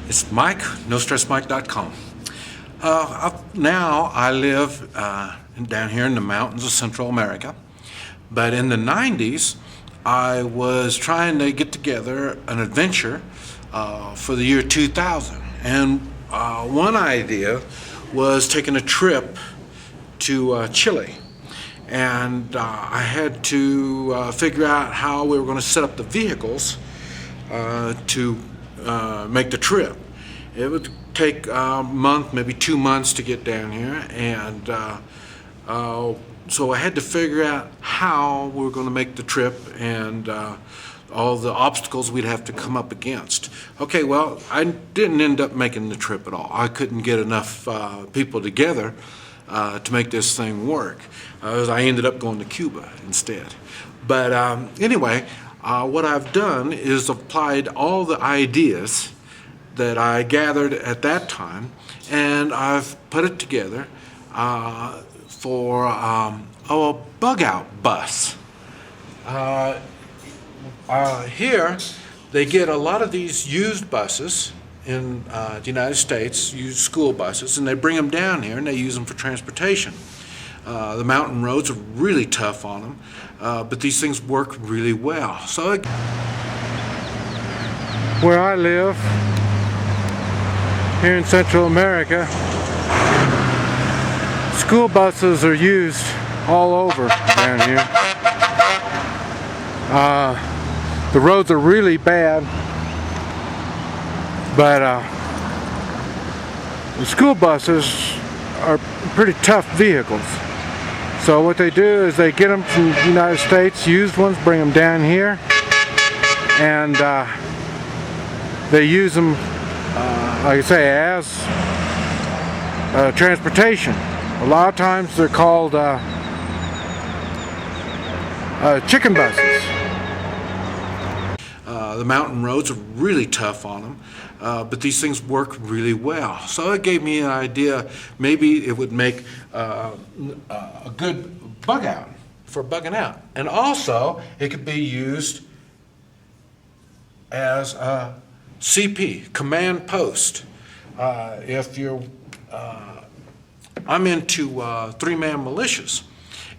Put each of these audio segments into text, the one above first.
It's Mike, NoStressMike.com. Now I live down here in the mountains of Central America, but in the 90s I was trying to get together an adventure for the year 2000, and one idea was taking a trip to Chile. And I had to figure out how we were going to set up the vehicles to make the trip. It would take a month, maybe 2 months to get down here, and so I had to figure out how we were going to make the trip and all the obstacles we'd have to come up against. Okay, well, I didn't end up making the trip at all. I couldn't get enough people together to make this thing work. I ended up going to Cuba instead. But anyway, what I've done is applied all the ideas that I gathered at that time, and I've put it together for a bug-out bus. Here, they get a lot of these used buses in the United States, used school buses, and they bring them down here and they use them for transportation. The mountain roads are really tough on them, but these things work really well. So, where I live, here in Central America, school buses are used all over down here. The roads are really bad, but the school buses are pretty tough vehicles. So what they do is they get them from the United States, used ones, bring them down here, and they use them, like I say, as transportation. A lot of times they're called chicken buses. The mountain roads are really tough on them, but these things work really well. So it gave me an idea, maybe it would make a good bug out for bugging out. And also, it could be used as a CP, command post. If you're, I'm into three-man militias.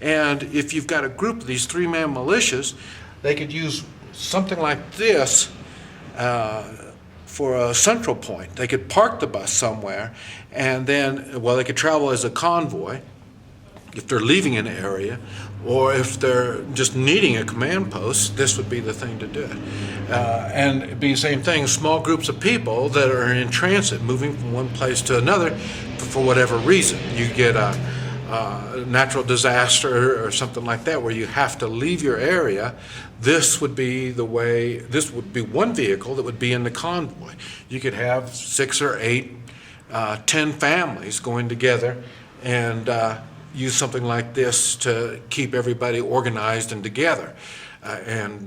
And if you've got a group of these three-man militias, they could use something like this for a central point. They could park the bus somewhere, and then, well, they could travel as a convoy if they're leaving an area, or if they're just needing a command post, this would be the thing to do it. And it'd be the same thing, small groups of people that are in transit, moving from one place to another for whatever reason. You get a natural disaster or something like that where you have to leave your area. This would be the way, this would be one vehicle that would be in the convoy. You could have 6 or 8, 10 families going together and use something like this to keep everybody organized and together and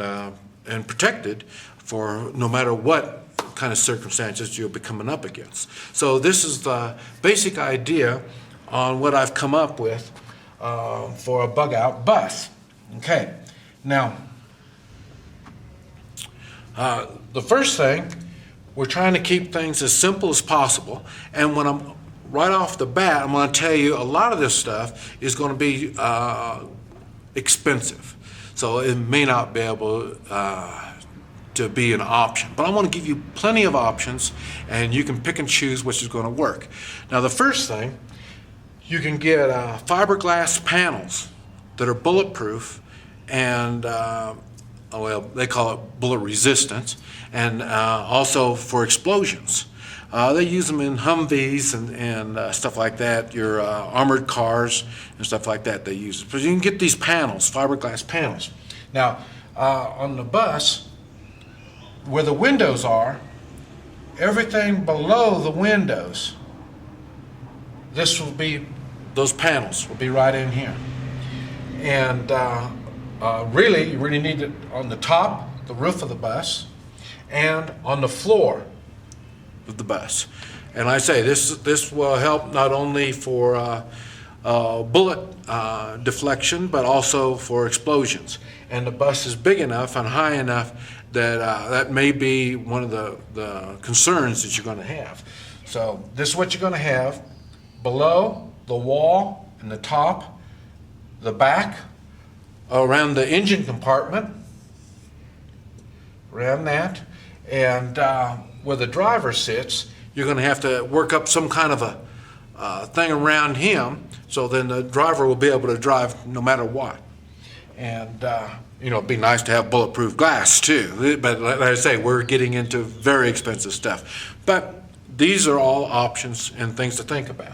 protected for no matter what kind of circumstances you'll be coming up against. So this is the basic idea on what I've come up with for a bug-out bus. Okay, now the first thing, we're trying to keep things as simple as possible, and when I'm right off the bat, I'm going to tell you a lot of this stuff is going to be expensive, so it may not be able to be an option, but I want to give you plenty of options, and you can pick and choose which is going to work. Now the first thing, you can get fiberglass panels that are bulletproof and well, they call it bullet resistant, and also for explosions. They use them in Humvees and stuff like that, your armored cars and stuff like that they use. But you can get these panels, fiberglass panels. Now, on the bus, where the windows are, everything below the windows, this will be, those panels will be right in here. And really, you really need it on the top, the roof of the bus, and on the floor of the bus. And I say this will help not only for bullet deflection, but also for explosions. And the bus is big enough and high enough that may be one of the concerns that you're going to have. So this is what you're going to have below the wall and the top, the back, around the engine compartment, around that, and where the driver sits, you're going to have to work up some kind of a thing around him, so then the driver will be able to drive no matter what. And it'd be nice to have bulletproof glass too, but like I say, we're getting into very expensive stuff. But these are all options and things to think about.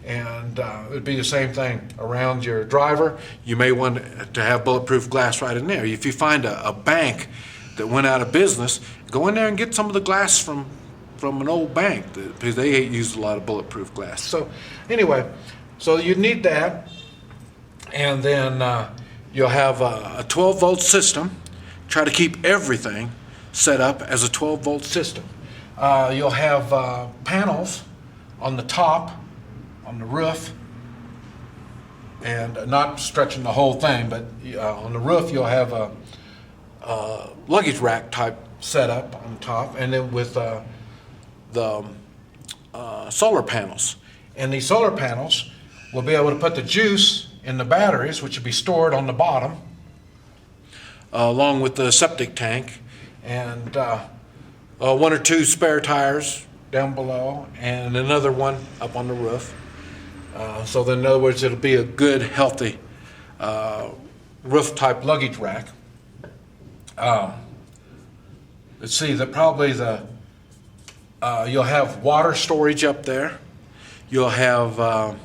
And it'd be the same thing around your driver. You may want to have bulletproof glass right in there. If you find a bank that went out of business, go in there and get some of the glass from an old bank, because they used a lot of bulletproof glass. So anyway, so you need that, and then you'll have a 12-volt system. Try to keep everything set up as a 12-volt system. You'll have panels on the top, on the roof, and not stretching the whole thing, but on the roof you'll have a luggage rack type setup on top, and then with the solar panels. And these solar panels will be able to put the juice in the batteries, which will be stored on the bottom, along with the septic tank, and one or two spare tires down below, and another one up on the roof. So then, in other words, it'll be a good, healthy roof-type luggage rack. Let's see, you'll have water storage up there. You'll have,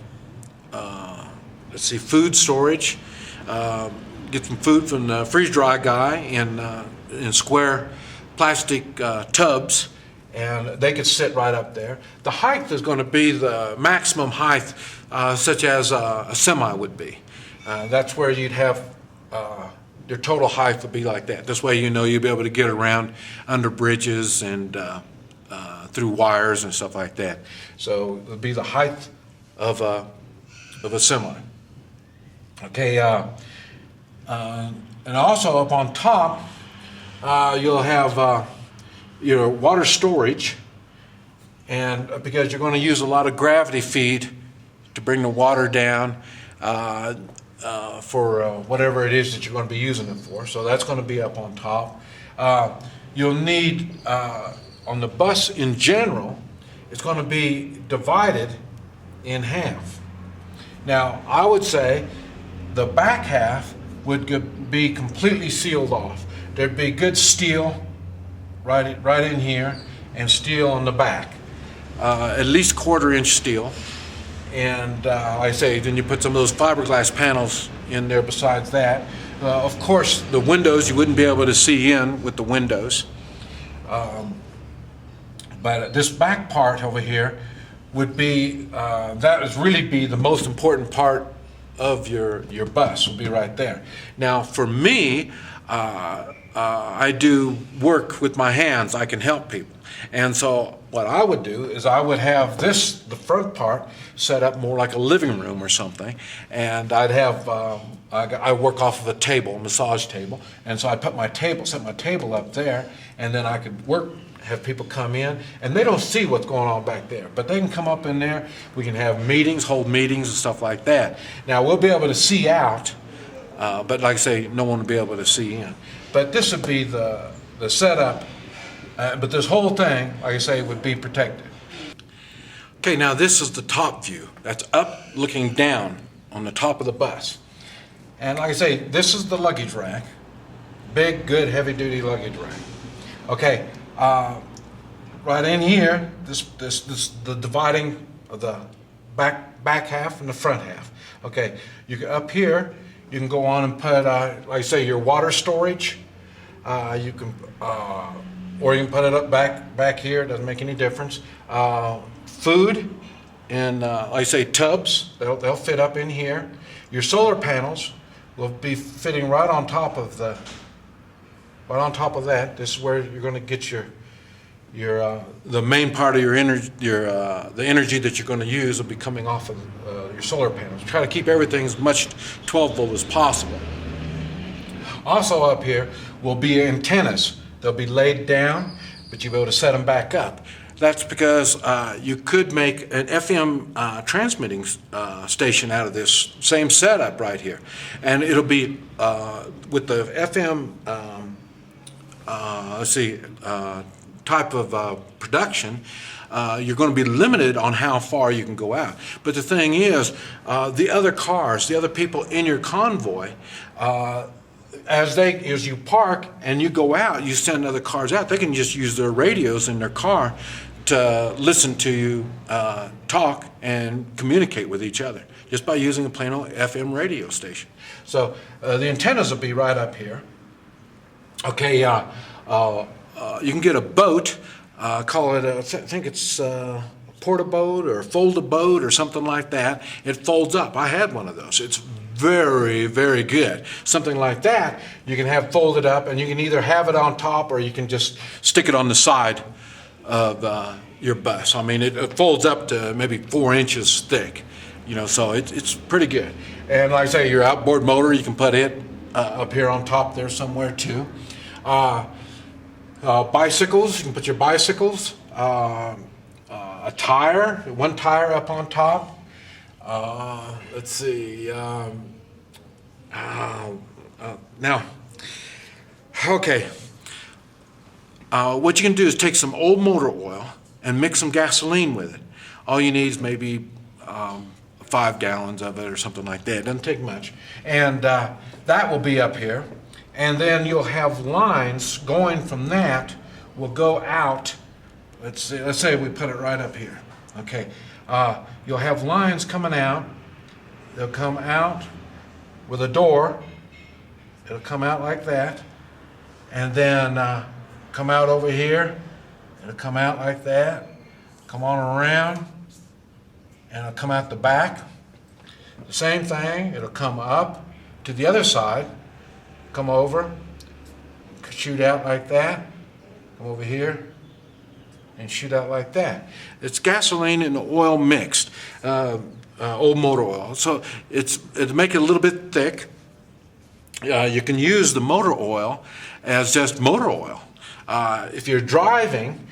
food storage. Get some food from the freeze-dry guy in square plastic tubs, and they could sit right up there. The height is going to be the maximum height, such as a semi would be. That's where you'd have your total height would be like that. This way, you'll be able to get around under bridges and through wires and stuff like that. So it'll be the height of a semi. Okay, and also up on top, you'll have your water storage, and because you're going to use a lot of gravity feed to bring the water down for whatever it is that you're going to be using it for. So that's going to be up on top. You'll need, on the bus in general, it's going to be divided in half. Now, I would say the back half would be completely sealed off. There'd be good steel right in here, and steel on the back, at least 1/4-inch steel. And like I say, then you put some of those fiberglass panels in there besides that. Of course, the windows, you wouldn't be able to see in with the windows. But this back part over here would be, that would really be the most important part of your bus, will be right there. Now, for me, I do work with my hands. I can help people. And so what I would do is I would have the front part, set up more like a living room or something. And I'd have, I work off of a table, a massage table. And so I'd set my table up there, and then I could have people come in, and they don't see what's going on back there, but they can come up in there. We can have meetings, hold meetings and stuff like that. Now, we'll be able to see out, but like I say, no one will be able to see in. But this would be the setup, but this whole thing, like I say, would be protected. Okay, now this is the top view. That's up looking down on the top of the bus. And like I say, this is the luggage rack. Big, good, heavy-duty luggage rack. Okay, right in here, the dividing of the back half and the front half. Okay, up here, you can go on and put, like I say, your water storage. Or you can put it up back here. It doesn't make any difference. Food in, like I say, tubs. They'll fit up in here. Your solar panels will be fitting right on top of that. This is where you're going to get the main part of your energy. The energy that you're going to use will be coming off of your solar panels. Try to keep everything as much 12 volt as possible. Also up here will be antennas They'll be laid down, but you'll be able to set them back up. That's because you could make an FM transmitting station out of this same setup right here. And it'll be, with the FM, type of production, you're going to be limited on how far you can go out. But the thing is, the other cars, the other people in your convoy, as you park and you go out, you send other cars out, they can just use their radios in their car to listen to you talk and communicate with each other just by using a plain old FM radio station. So the antennas will be right up here. Okay, you can get a boat, call it, I think it's a porta-boat or a fold-a-boat or something like that. It folds up. I had one of those. It's very, very good. Something like that you can have folded up, and you can either have it on top or you can just stick it on the side of your bus. I mean, it folds up to maybe 4 inches thick, so it's pretty good. And like I say, your outboard motor, you can put it up here on top there somewhere too. Bicycles, you can put your bicycles, a tire, one tire up on top. Let's see. Now, okay. What you can do is take some old motor oil and mix some gasoline with it. All you need is maybe 5 gallons of it or something like that. It doesn't take much. And that will be up here. And then you'll have lines going from that will go out. Let's say we put it right up here. Okay. You'll have lines coming out. They'll come out with a door. It'll come out like that. And then come out over here. It'll come out like that. Come on around. And it'll come out the back. The same thing. It'll come up to the other side. Come over. Shoot out like that. Come over here. And shoot out like that. It's gasoline and oil mixed, old motor oil. So it'll make it a little bit thick. You can use the motor oil as just motor oil. If you're driving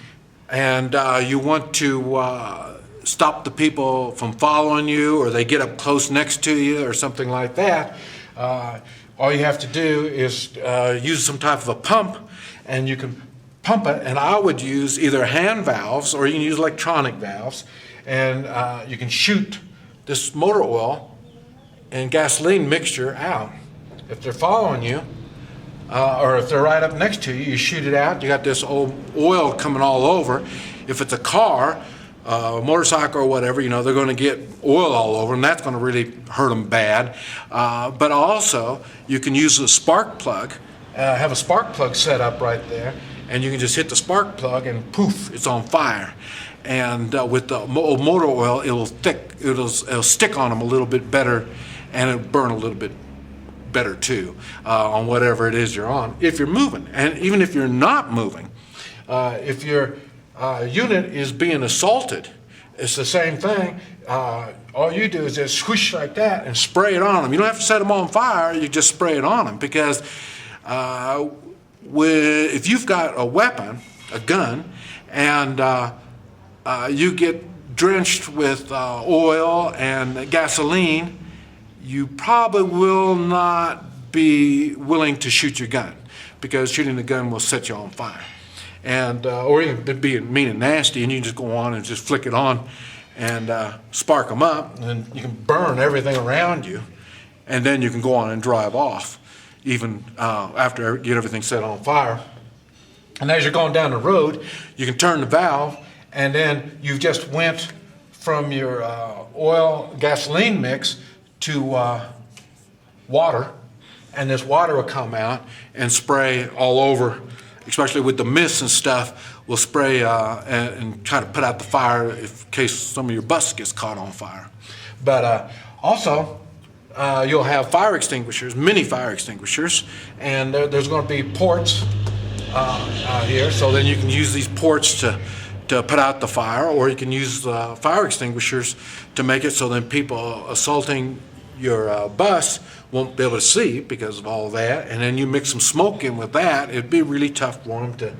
and you want to stop the people from following you, or they get up close next to you or something like that, all you have to do is use some type of a pump, and you can pump it. And I would use either hand valves or you can use electronic valves, and you can shoot this motor oil and gasoline mixture out. If they're following you, or if they're right up next to you, you shoot it out. You got this old oil coming all over. If it's a car, a motorcycle or whatever, they're going to get oil all over, and that's going to really hurt them bad. But also, you can use a spark plug, have a spark plug set up right there, and you can just hit the spark plug and poof, it's on fire. And with the motor oil, it'll stick on them a little bit better, and it'll burn a little bit better too on whatever it is you're on, if you're moving. And even if you're not moving, if your unit is being assaulted, it's the same thing. All you do is just swoosh like that and spray it on them. You don't have to set them on fire, you just spray it on them, because if you've got a weapon, a gun, and you get drenched with oil and gasoline, you probably will not be willing to shoot your gun, because shooting the gun will set you on fire. And or you can be mean and nasty, and you can just go on and just flick it on and spark them up, and you can burn everything around you, and then you can go on and drive off, even after you get everything set on fire. And as you're going down the road, you can turn the valve, and then you just went from your oil gasoline mix to water, and this water will come out and spray all over, especially with the mist and stuff, will spray and try to put out the fire in case some of your bus gets caught on fire. But also, you'll have fire extinguishers, mini fire extinguishers, and there's going to be ports here, so then you can use these ports to put out the fire, or you can use fire extinguishers to make it so then people assaulting your bus won't be able to see because of all that. And then you mix some smoke in with that, it'd be really tough for them to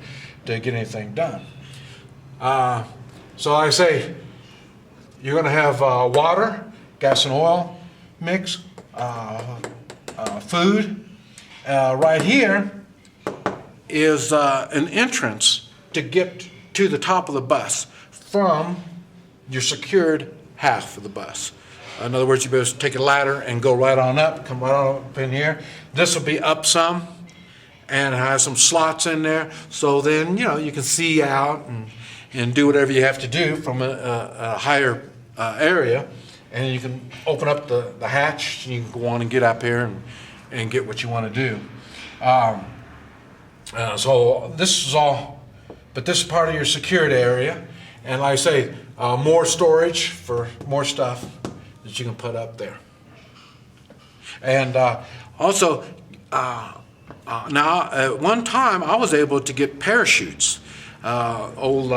get anything done. So like I say, you're going to have water, gas and oil mix, food. Right here is an entrance to get to the top of the bus from your secured half of the bus. In other words, you'll be able to take a ladder and go right on up, come right on up in here. This will be up some, and it has some slots in there, so then, you know, you can see out and do whatever you have to do from a higher area, and you can open up the hatch, and you can go on and get up here and get what you want to do. So this is all, but this is part of your secured area, and like I say, more storage for more stuff that you can put up there. And also, now at one time I was able to get parachutes, old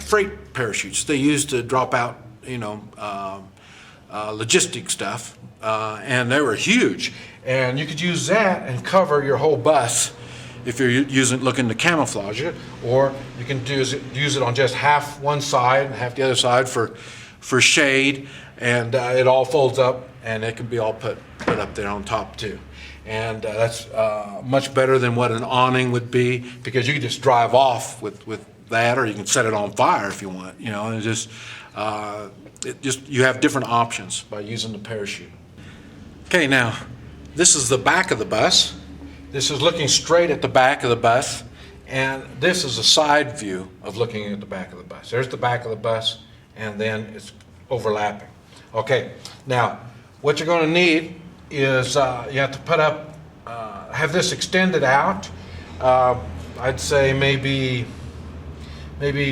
freight parachutes they used to drop out, you know, logistic stuff, and they were huge, and you could use that and cover your whole bus if you're looking to camouflage it, or you can use it on just half one side and half the other side for shade, and it all folds up and it can be all put up there on top too. And that's much better than what an awning would be, because you can just drive off with that, or you can set it on fire if you want, you know, and you have different options by using the parachute. Okay, now this is the back of the bus. This is looking straight at the back of the bus, and this is a side view of looking at the back of the bus. There's the back of the bus, and then it's overlapping. Okay, now what you're going to need is you have to put up, have this extended out. I'd say maybe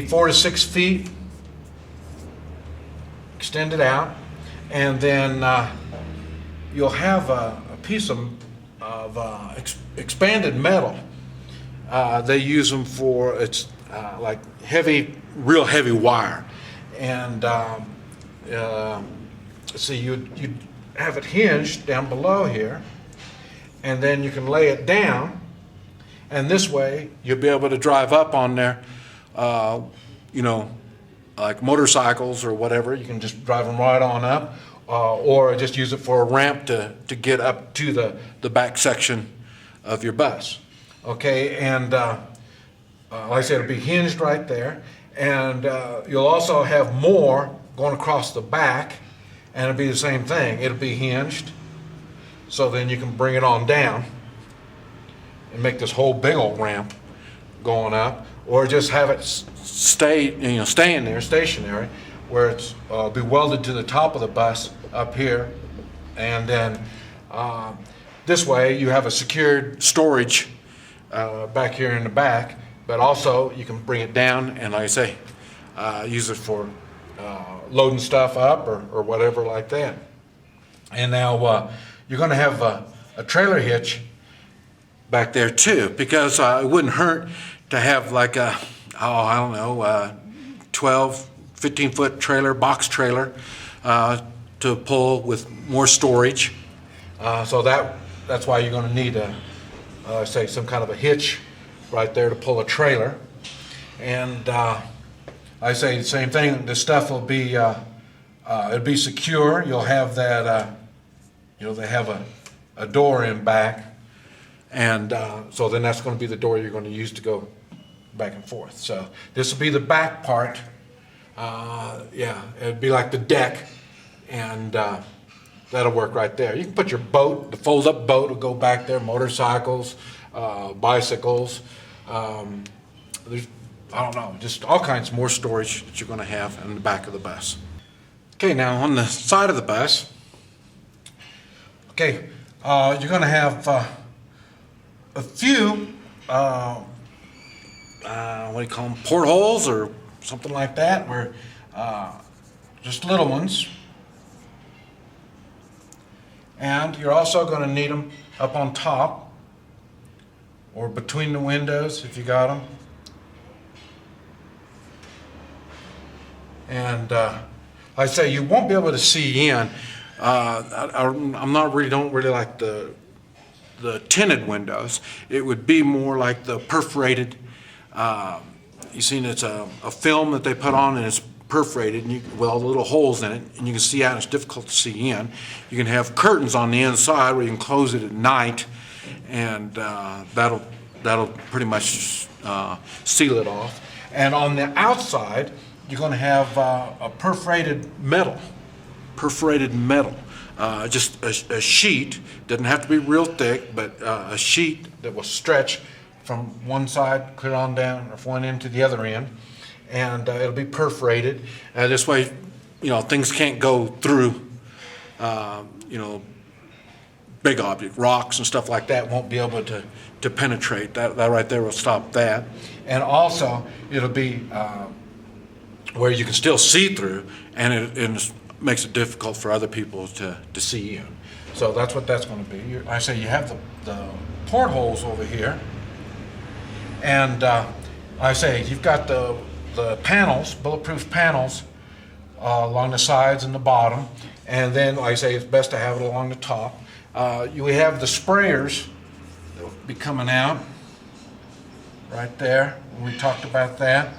4 to 6 feet extended out, and then you'll have a piece of expanded metal. They use them for, it's like real heavy wire, and see, you'd have it hinged down below here, and then you can lay it down, and this way you'll be able to drive up on there, you know, like motorcycles or whatever. You can just drive them right on up, or just use it for a ramp to get up to the back section of your bus. Okay, and like I said, it'll be hinged right there, and you'll also have more going across the back, and it'll be the same thing. It'll be hinged, so then you can bring it on down and make this whole big old ramp going up, or just have it stay in there stationary, where it's be welded to the top of the bus up here, and then this way you have a secured storage back here in the back, but also you can bring it down and, like I say, use it for loading stuff up or whatever like that. And now you're going to have a trailer hitch back there too, because it wouldn't hurt to have like a, 12, 15-foot trailer, box trailer, to pull with more storage. So that's why you're going to need say some kind of a hitch right there to pull a trailer. And I say the same thing. The stuff will be it'll be secure. You'll have that they have a door in back, and so then that's going to be the door you're going to use to go back and forth. So this will be the back part. It'd be like the deck, and that'll work right there. You can put your boat, the fold-up boat will go back there, motorcycles, bicycles. There's, just all kinds more storage that you're going to have in the back of the bus. Okay, now on the side of the bus, you're going to have a few, what do you call them, portholes or something like that, where just little ones. And you're also going to need them up on top or between the windows if you got them. And I say you won't be able to see in I'm not really, don't really like the tinted windows. It would be more like the perforated. You seen it's a film that they put on, and it's perforated, and with all the little holes in it, and you can see out, and it's difficult to see in. You can have curtains on the inside where you can close it at night, and that'll pretty much seal it off. And on the outside, you're going to have a perforated metal. Just a sheet, doesn't have to be real thick, but a sheet that will stretch from one side, clear on down, or from one end to the other end, and it'll be perforated. This way, things can't go through, big object, rocks and stuff like that won't be able to penetrate. That right there will stop that. And also, it'll be where you can still see through, and it makes it difficult for other people to see in. So that's what that's going to be. I say you have the portholes over here, and I say you've got the panels, bulletproof panels, along the sides and the bottom, and then like I say it's best to have it along the top. We have the sprayers that will be coming out right there. We talked about that.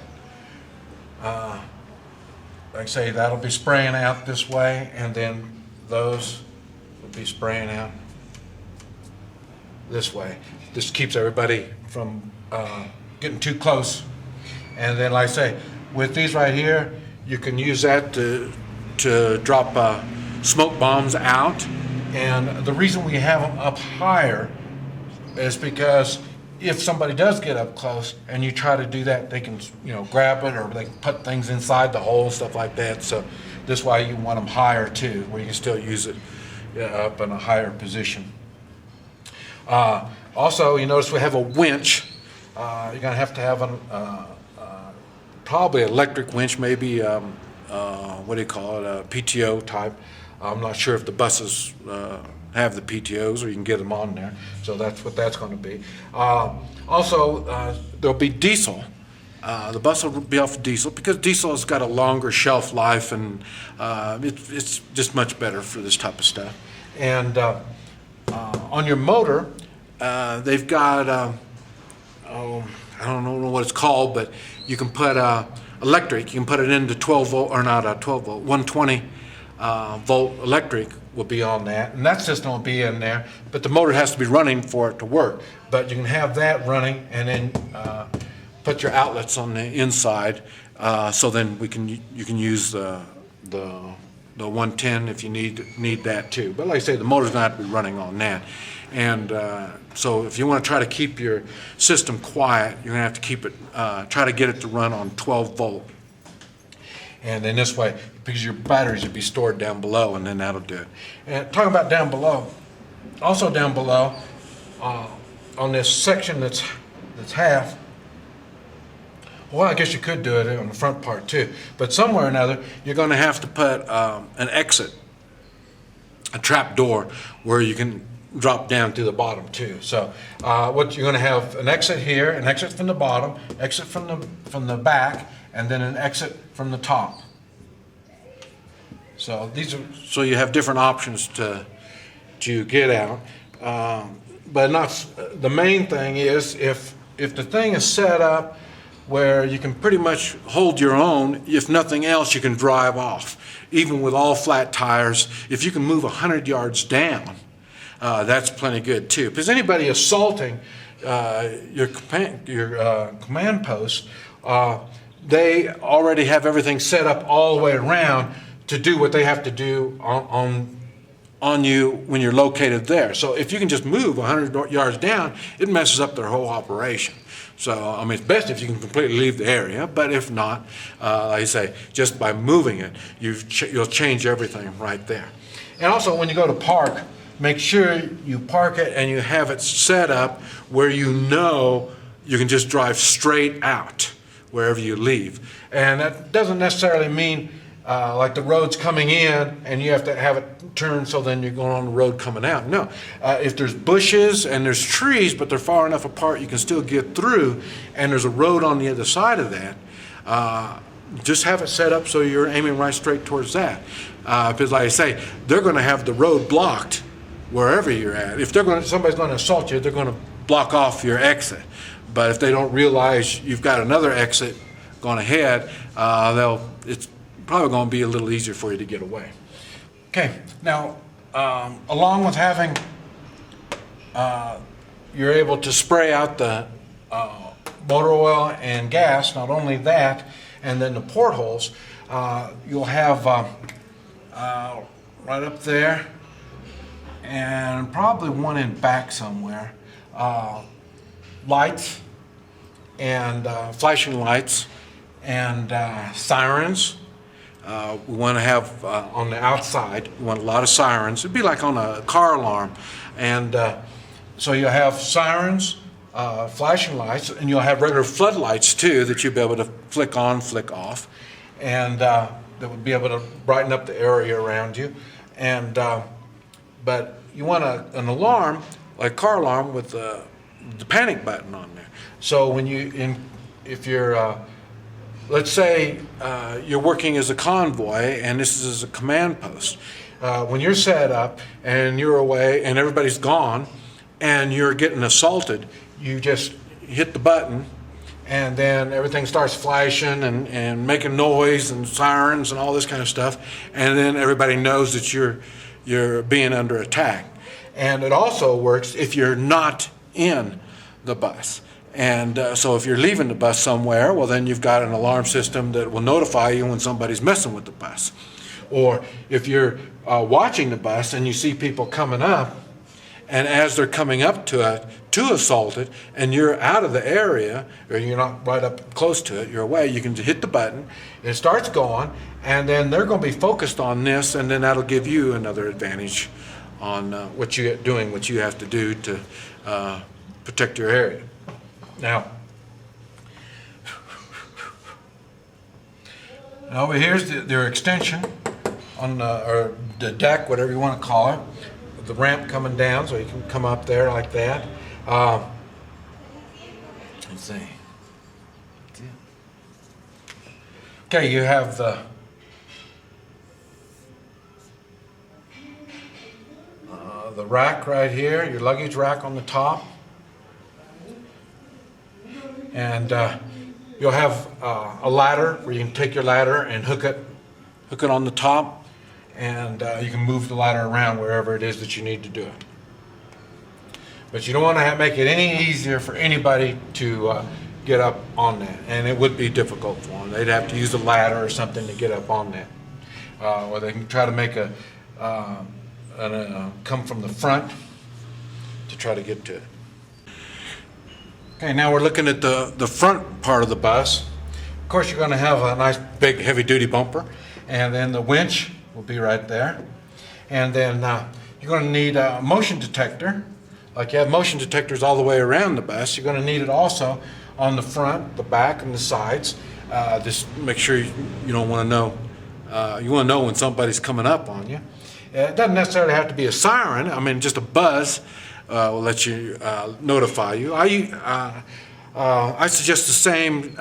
Like I say, that'll be spraying out this way, and then those will be spraying out this way. This keeps everybody from getting too close. And then, like I say, with these right here, you can use that to drop smoke bombs out. And the reason we have them up higher is because if somebody does get up close and you try to do that, they can, grab it, or they can put things inside the hole, stuff like that. So this way you want them higher too, where you can still use it up in a higher position. Also, you notice we have a winch. You're going to have probably electric winch, maybe what do you call it, a PTO type. I'm not sure if the buses have the PTOs, or you can get them on there. So that's what that's going to be. Also, there'll be diesel. The bus will be off of diesel because diesel has got a longer shelf life, and it's just much better for this type of stuff. And on your motor, they've got, I don't know what it's called, but you can put electric. You can put it into 12 volt, or not 12 volt, 120 volt electric will be on that, and that system will be in there, but the motor has to be running for it to work. But you can have that running, and then put your outlets on the inside, so then you can use the 110 if you need that too. But like I say, the motor's not have to be running on that. And so if you want to try to keep your system quiet, you're going to have to keep it, try to get it to run on 12 volt. And then this way, because your batteries will be stored down below, and then that'll do it. And talking about down below, also down below, on this section that's half, well, I guess you could do it on the front part too, but somewhere or another, you're going to have to put an exit, a trap door, where you can drop down to the bottom too. So what you're going to have an exit here, an exit from the bottom, exit from the back, and then an exit from the top. So so you have different options to get out. But not the main thing is if the thing is set up where you can pretty much hold your own, if nothing else, you can drive off. Even with all flat tires, if you can move 100 yards down, that's plenty good too. Because anybody assaulting your command post, they already have everything set up all the way around to do what they have to do on you when you're located there. So if you can just move 100 yards down, it messes up their whole operation. So, I mean, it's best if you can completely leave the area, but if not, like I say, just by moving it, you'll change everything right there. And also, when you go to park, make sure you park it and you have it set up where you know you can just drive straight out wherever you leave. And that doesn't necessarily mean like the road's coming in and you have to have it turned so then you're going on the road coming out. No, if there's bushes and there's trees, but they're far enough apart you can still get through, and there's a road on the other side of that, just have it set up so you're aiming right straight towards that. Because like I say, they're going to have the road blocked wherever you're at. If somebody's going to assault you, they're going to block off your exit. But if they don't realize you've got another exit going ahead, it's probably going to be a little easier for you to get away. Okay, now along with having, you're able to spray out the motor oil and gas, not only that, and then the portholes, you'll have right up there, and probably one in back somewhere, lights and flashing lights and sirens. We want to have on the outside, we want a lot of sirens. It'd be like on a car alarm. And so you'll have sirens, flashing lights, and you'll have regular floodlights too that you'll be able to flick on, flick off. And that would be able to brighten up the area around you. And but you want an alarm, like car alarm, with the panic button on there. So when if you're let's say you're working as a convoy and this is a command post. When you're set up and you're away and everybody's gone and you're getting assaulted, you just hit the button and then everything starts flashing and making noise and sirens and all this kind of stuff, and then everybody knows that you're being under attack. And it also works if you're not in the bus. And so if you're leaving the bus somewhere, well, then you've got an alarm system that will notify you when somebody's messing with the bus. Or if you're watching the bus and you see people coming up, and as they're coming up to it to assault it, and you're out of the area, or you're not right up close to it, you're away, you can just hit the button, it starts going, and then they're going to be focused on this, and then that'll give you another advantage on what you have to do to protect your area. Now over here's their extension on or the deck, whatever you want to call it, the ramp coming down, so you can come up there like that. Let's see. Okay, you have the rack right here, your luggage rack on the top. And you'll have a ladder where you can take your ladder and hook it on the top, and you can move the ladder around wherever it is that you need to do it. But you don't want to make it any easier for anybody to get up on that, and it would be difficult for them. They'd have to use a ladder or something to get up on that, or they can try to make come from the front to try to get to it. Okay, now we're looking at the front part of the bus. Of course, you're going to have a nice big heavy-duty bumper, and then the winch will be right there. And then you're going to need a motion detector. Like you have motion detectors all the way around the bus, you're going to need it also on the front, the back, and the sides. Just make sure you don't want to know. You want to know when somebody's coming up on you. It doesn't necessarily have to be a siren. I mean, just a buzz will let you notify you. I suggest the same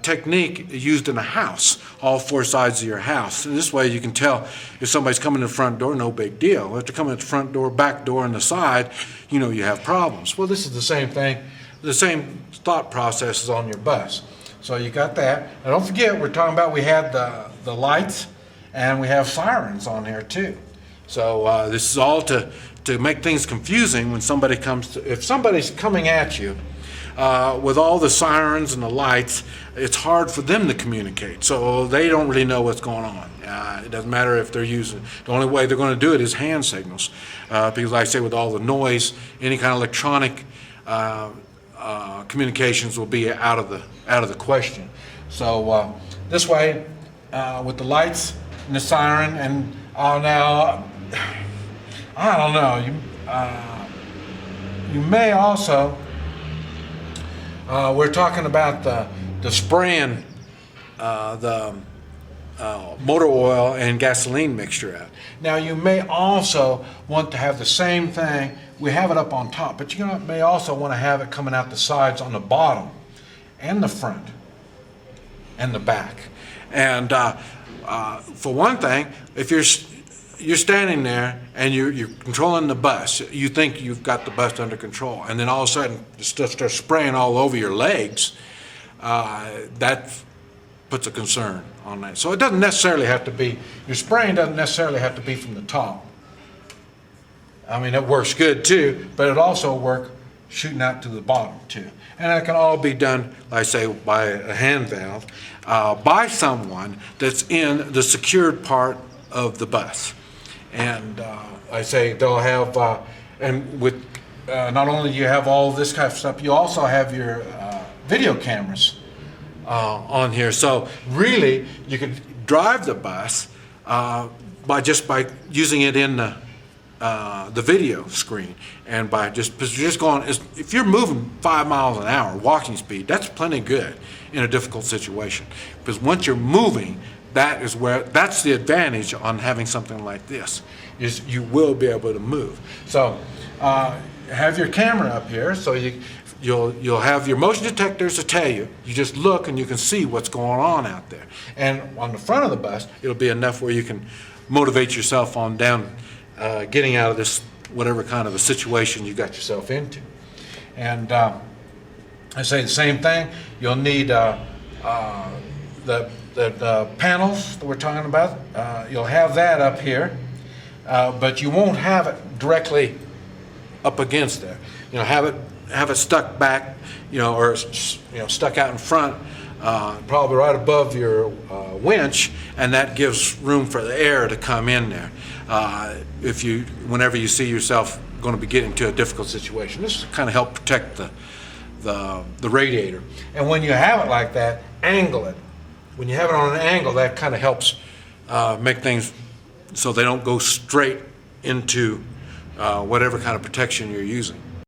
technique used in a house, all four sides of your house. And this way you can tell if somebody's coming to the front door, no big deal. If they're coming at the front door, back door, and the side, you know you have problems. Well, this is the same thing. The same thought process is on your bus. So you got that. Now don't forget, we're talking about we had the lights and we have sirens on here too. So this is all to make things confusing when somebody if somebody's coming at you with all the sirens and the lights, it's hard for them to communicate. So they don't really know what's going on. It doesn't matter if they're using, the only way they're going to do it is hand signals. Because like I say, with all the noise, any kind of electronic communications will be out of the question. So this way, with the lights and the siren, and now I don't know. You may also. We're talking about the spraying the motor oil and gasoline mixture out. Now you may also want to have the same thing. We have it up on top, but you may also want to have it coming out the sides on the bottom and the front and the back. And for one thing, if you're standing there and you're controlling the bus, you think you've got the bus under control, and then all of a sudden it starts spraying all over your legs, that puts a concern on that. So it doesn't necessarily have to be, your spraying doesn't necessarily have to be from the top. I mean, it works good too, but it also works shooting out to the bottom too. And that can all be done, like I say, by a hand valve, by someone that's in the secured part of the bus. And I say they'll have, and with not only do you have all this kind of stuff, you also have your video cameras on here. So really, you can drive the bus by using it in the video screen, and by just going. If you're moving 5 miles an hour walking speed, that's plenty good in a difficult situation. Because once you're moving, that's the advantage on having something like this, is you will be able to move. So have your camera up here, so you'll have your motion detectors to tell you. You just look and you can see what's going on out there. And on the front of the bus, it'll be enough where you can motivate yourself on down, getting out of this whatever kind of a situation you got yourself into. And I say the same thing. You'll need the panels that we're talking about. You'll have that up here, but you won't have it directly up against there. Have it stuck back, or stuck out in front, probably right above your winch, and that gives room for the air to come in there. Whenever you see yourself going to be getting to a difficult situation, this will kind of help protect the radiator. And when you have it like that, angle it. When you have it on an angle, that kind of helps make things so they don't go straight into whatever kind of protection you're using.